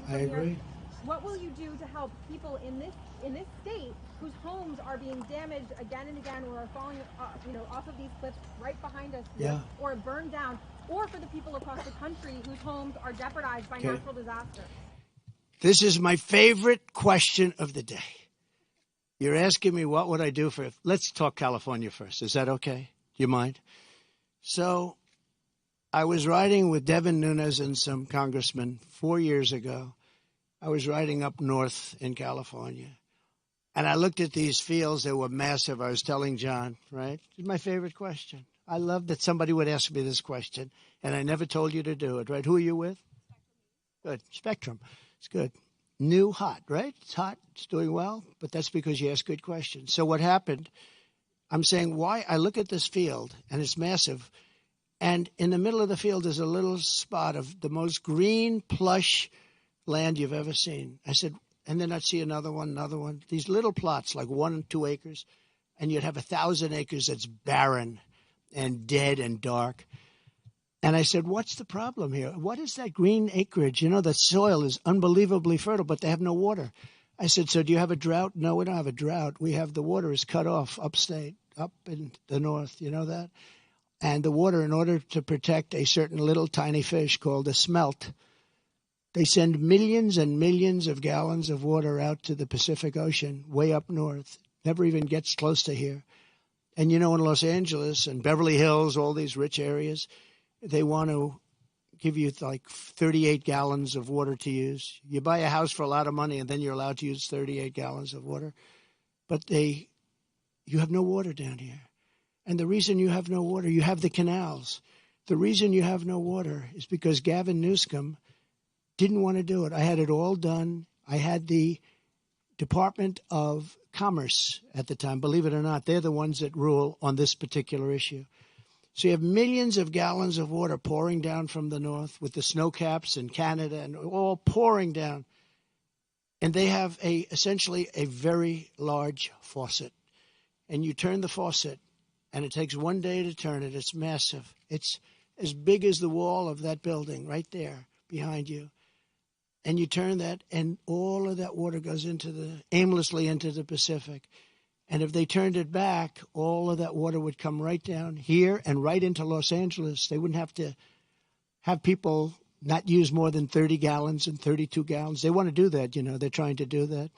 I agree. What will you do to help people in this state whose homes are being damaged again and again, or are falling, off of these cliffs right behind us, or burned down, or for the people across the country whose homes are jeopardized by natural disaster? This is my favorite question of the day. You're asking me what would I do for. Let's talk California first. Is that okay? Do you mind? So, I was riding with Devin Nunes and some congressmen 4 years ago. I was riding up north in California, and I looked at these fields. They were massive. I was telling John, right? It's my favorite question. I love that somebody would ask me this question, and I never told you to do it, right? Who are you with? Good. Spectrum. It's good. New, hot, right? It's hot. It's doing well, but that's because you ask good questions. So what happened, I'm saying why I look at this field, and it's massive, and in the middle of the field is a little spot of the most green, plush land you've ever seen. I said, and then I'd see another one, these little plots, like 1 and 2 acres, and you'd have 1,000 acres that's barren and dead and dark. And I said, what's the problem here? What is that green acreage? The soil is unbelievably fertile, but they have no water. I said, so do you have a drought? No, we don't have a drought. We have the water is cut off upstate, up in the north. You know that? And the water, in order to protect a certain little tiny fish called a smelt, they send millions and millions of gallons of water out to the Pacific Ocean way up north. Never even gets close to here. And in Los Angeles and Beverly Hills, all these rich areas, they want to give you like 38 gallons of water to use. You buy a house for a lot of money, and then you're allowed to use 38 gallons of water. But you have no water down here. And the reason you have no water, you have the canals. The reason you have no water is because Gavin Newsom didn't want to do it. I had it all done. I had the Department of Commerce at the time. Believe it or not, they're the ones that rule on this particular issue. So you have millions of gallons of water pouring down from the north with the snow caps in Canada and all pouring down. And they have essentially a very large faucet. And you turn the faucet, and it takes 1 day to turn it. It's massive. It's as big as the wall of that building right there behind you. And you turn that, and all of that water goes aimlessly into the Pacific. And if they turned it back, all of that water would come right down here and right into Los Angeles. They wouldn't have to have people not use more than 30 gallons and 32 gallons. They want to do that, They're trying to do that.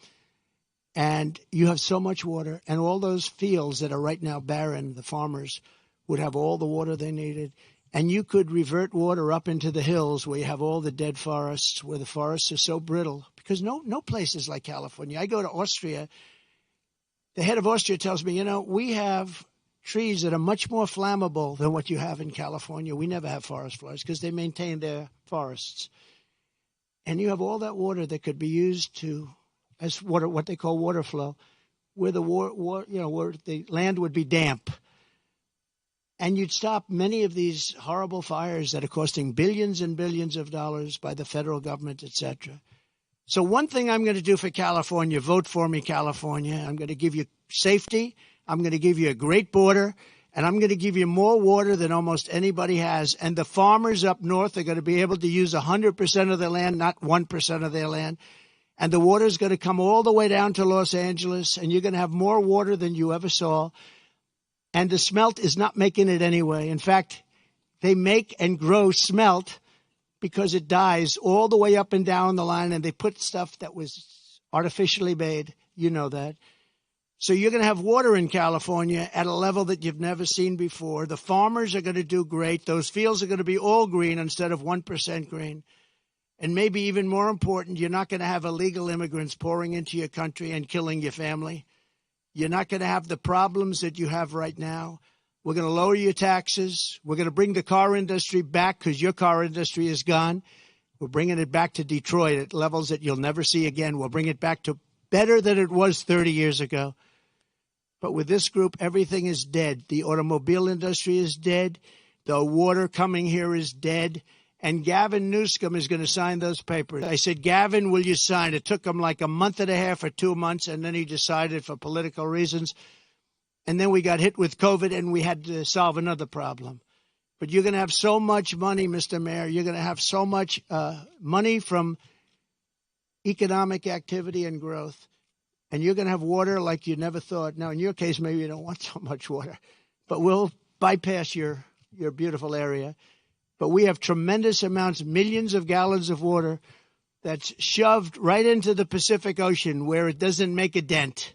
And you have so much water, and all those fields that are right now barren, the farmers would have all the water they needed. And you could revert water up into the hills where you have all the dead forests, where the forests are so brittle. Because no place is like California. I go to Austria. The head of Austria tells me, we have trees that are much more flammable than what you have in California. We never have forest fires because they maintain their forests. And you have all that water that could be used as water, what they call water flow, where where the land would be damp. And you'd stop many of these horrible fires that are costing billions and billions of dollars by the federal government, et cetera. So one thing I'm going to do for California, vote for me, California. I'm going to give you safety. I'm going to give you a great border. And I'm going to give you more water than almost anybody has. And the farmers up north are going to be able to use 100% of their land, not 1% of their land. And the water is going to come all the way down to Los Angeles. And you're going to have more water than you ever saw. And the smelt is not making it anyway. In fact, they make and grow smelt because it dies all the way up and down the line, and they put stuff that was artificially made. You know that. So you're going to have water in California at a level that you've never seen before. The farmers are going to do great. Those fields are going to be all green instead of 1% green. And maybe even more important, you're not going to have illegal immigrants pouring into your country and killing your family. You're not going to have the problems that you have right now. We're going to lower your taxes. We're going to bring the car industry back because your car industry is gone. We're bringing it back to Detroit at levels that you'll never see again. We'll bring it back to better than it was 30 years ago. But with this group, everything is dead. The automobile industry is dead. The water coming here is dead. And Gavin Newsom is going to sign those papers. I said, Gavin, will you sign? It took him like a month and a half or 2 months, and then he decided for political reasons. And then we got hit with COVID, and we had to solve another problem. But you're going to have so much money, Mr. Mayor. You're going to have so much money from economic activity and growth, and you're going to have water like you never thought. Now, in your case, maybe you don't want so much water, but we'll bypass your beautiful area. But we have tremendous amounts, millions of gallons of water that's shoved right into the Pacific Ocean where it doesn't make a dent.